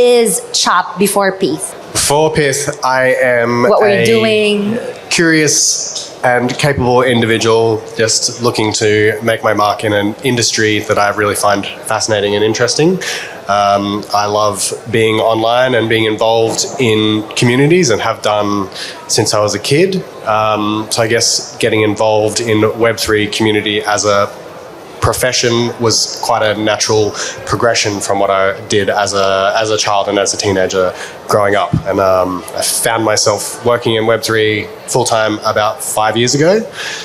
is Chop before Pyth? Before Pyth, I am What were you doing? Curious and capable individual, just looking to make my mark in an industry that I really find fascinating and interesting. I love being online and being involved in communities, and have done since I was a kid. So I guess getting involved in Web3 community as a profession was quite a natural progression from what I did as a child and as a teenager growing up. And I found myself working in Web3 full-time about 5 years ago,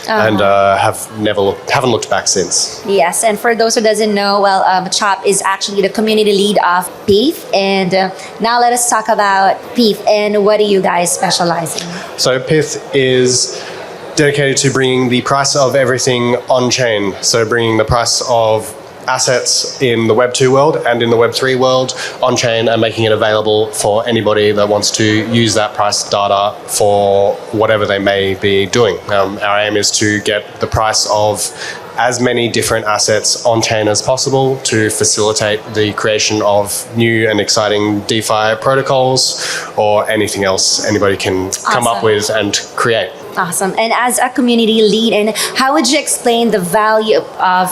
and haven't looked back since. Yes, and for those who doesn't know, well, Chop is actually the community lead of Pyth. And now let us talk about Pyth and what do you guys specialize in? So Pyth is dedicated to bringing the price of everything on-chain. So bringing the price of assets in the Web2 world and in the Web3 world on-chain, and making it available for anybody that wants to use that price data for whatever they may be doing. Our aim is to get the price of as many different assets on-chain as possible to facilitate the creation of new and exciting DeFi protocols or anything else anybody can come up with and create. Awesome. And as a community lead, and how would you explain the value of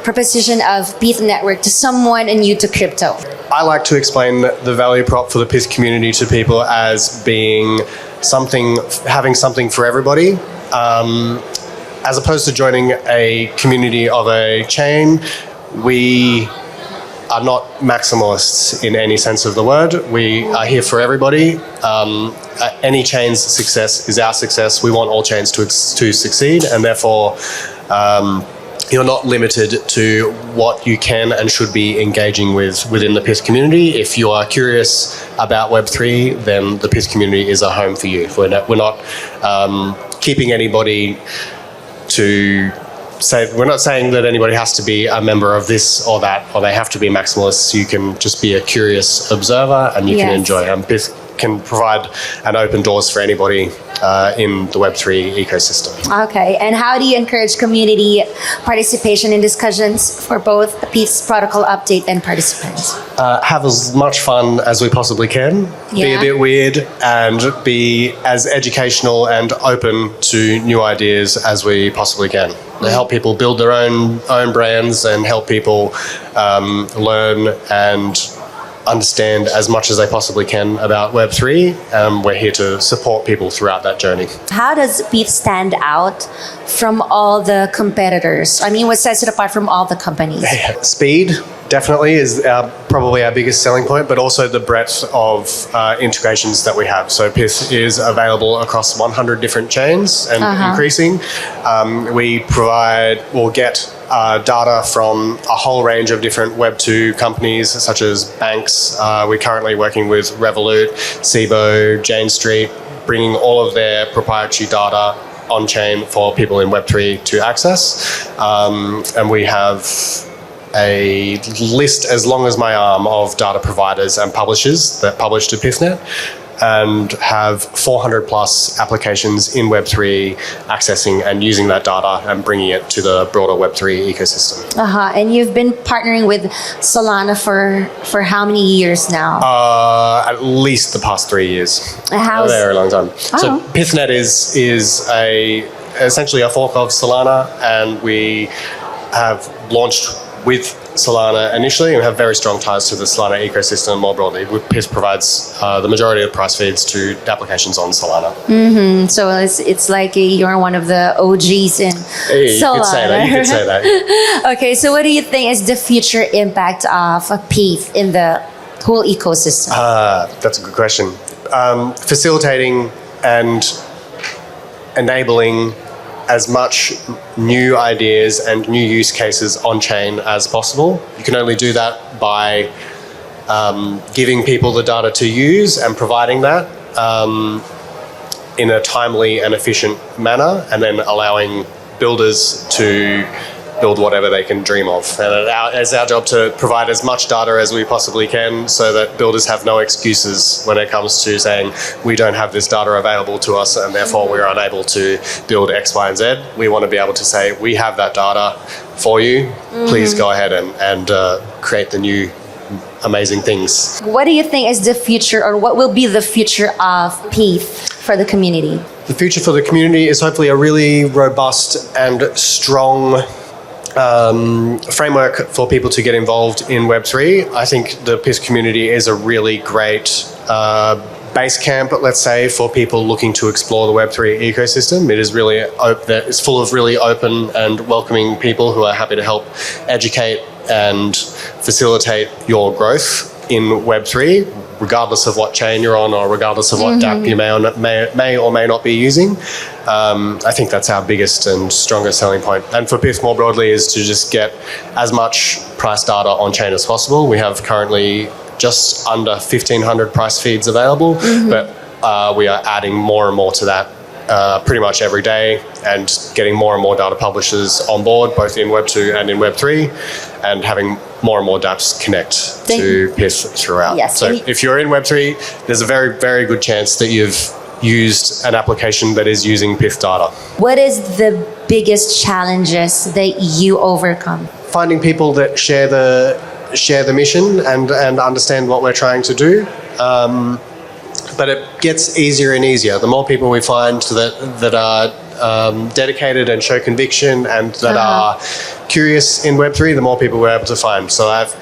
proposition of Pyth network to someone new to crypto? I like to explain the value prop for the Pyth community to people as being something, having something for everybody. As opposed to joining a community of a chain, we are not maximalists in any sense of the word. We are here for everybody. Any chain's success is our success. We want all chains to succeed, and therefore you're not limited to what you can and should be engaging with within the Pyth community. If you are curious about Web3, then the Pyth community is a home for you. We're not keeping anybody to say, we're not saying that anybody has to be a member of this or that, or they have to be maximalists. You can just be a curious observer, and you can enjoy. Pyth can provide an open doors for anybody in the Web3 ecosystem. Okay, and how do you encourage community participation in discussions for both Pyth's protocol update and participants? Have as much fun as we possibly can. Be a bit weird, and be as educational and open to new ideas as we possibly can. Help people build their own brands, and help people learn and understand as much as they possibly can about Web3. We're here to support people throughout that journey. How does Pyth stand out from all the competitors? I mean, what sets it apart from all the companies? Speed definitely is probably our biggest selling point, but also the breadth of integrations that we have. So Pyth is available across 100 different chains and increasing. We provide or get data from a whole range of different Web2 companies, such as banks. We're currently working with Revolut, Cboe, Jane Street, bringing all of their proprietary data on-chain for people in Web3 to access. And we have a list as long as my arm of data providers and publishers that publish to PythNet, and have 400 plus applications in Web3 accessing and using that data and bringing it to the broader Web3 ecosystem. And you've been partnering with Solana for how many years now? At least the past 3 years. How's a very long time. So PythNet is essentially a fork of Solana, and we have launched with Solana initially, and have very strong ties to the Solana ecosystem more broadly. Pyth provides the majority of price feeds to applications on Solana. So it's like you're one of the OGs in Solana. You could say that. Okay, so what do you think is the future impact of Pyth in the whole ecosystem? That's a good question. Facilitating and enabling as much new ideas and new use cases on-chain as possible. You can only do that by giving people the data to use and providing that in a timely and efficient manner, and then allowing builders to build whatever they can dream of. And it's our job to provide as much data as we possibly can, so that builders have no excuses when it comes to saying, we don't have this data available to us and therefore we're unable to build X, Y, and Z. We want to be able to say, we have that data for you. Please go ahead and create the new amazing things. What do you think is the future, or what will be the future of Pyth for the community? The future for the community is hopefully a really robust and strong framework for people to get involved in Web3. I think the Pyth community is a really great base camp, let's say, for people looking to explore the Web3 ecosystem. It is really it's full of really open and welcoming people who are happy to help educate and facilitate your growth in Web3, regardless of what chain you're on or regardless of what DApp you may or may not be using. I think that's our biggest and strongest selling point. And for Pyth more broadly is to just get as much price data on chain as possible. We have currently just under 1,500 price feeds available, but we are adding more and more to that pretty much every day, and getting more and more data publishers on board, both in Web 2 and in Web 3, and having more and more dApps connect to Pyth throughout. Yes. So if you're in Web 3, there's a very, very good chance that you've used an application that is using Pyth data. What is the biggest challenges that you overcome? Finding people that share the mission and understand what we're trying to do. But it gets easier and easier. The more people we find that are dedicated and show conviction and that are curious in Web3, the more people we're able to find. So I've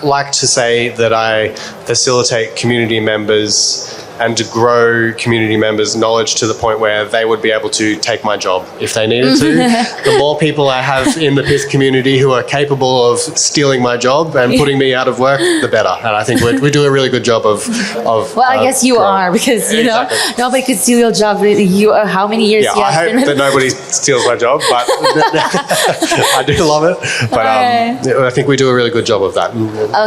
like to say that I facilitate community members and to grow community members' knowledge to the point where they would be able to take my job if they needed to. The more people I have in the Pyth community who are capable of stealing my job and putting me out of work, the better. And I think we do a really good job of well, I guess you growing. are, because you Exactly. know nobody could steal your job. You how many years? Yeah, you I have hope been that nobody steals my job, but I do love it. But I think we do a really good job of that.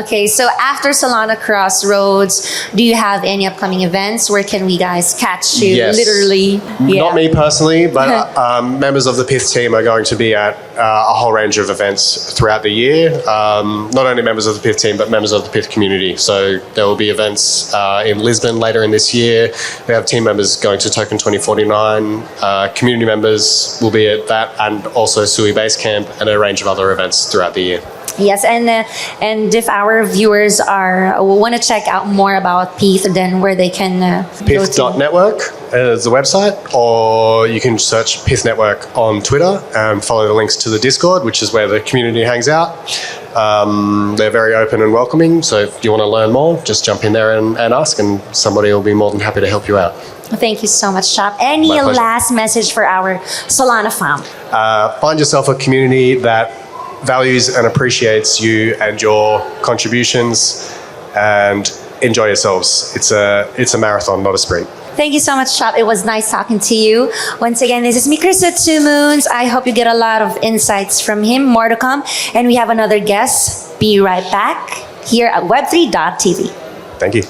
Okay, so after Solana Crossroads, do you have any upcoming events? Where can we guys catch you? Yes. Literally. Not me personally, but members of the Pyth team are going to be at a whole range of events throughout the year. Not only members of the Pyth team, but members of the Pyth community. So there will be events in Lisbon later in this year. We have team members going to Token 2049. Community members will be at that, and also Sui Basecamp, and a range of other events throughout the year. Yes, and if our viewers want to check out more about Pyth, then where they can go to. Pyth.network is the website, or you can search Pyth Network on Twitter and follow the links to the Discord, which is where the community hangs out. They're very open and welcoming, so if you want to learn more, just jump in there and ask, and somebody will be more than happy to help you out. Thank you so much, Chop. Any My pleasure. last message for our Solana fam? Find yourself a community that values and appreciates you and your contributions, and enjoy yourselves. It's a marathon, not a sprint. Thank you so much, Chop. It was nice talking to you. Once again, this is me, Chris at 2 Moons. I hope you get a lot of insights from him. More to come. And we have another guest. Be right back here at web3.tv. Thank you.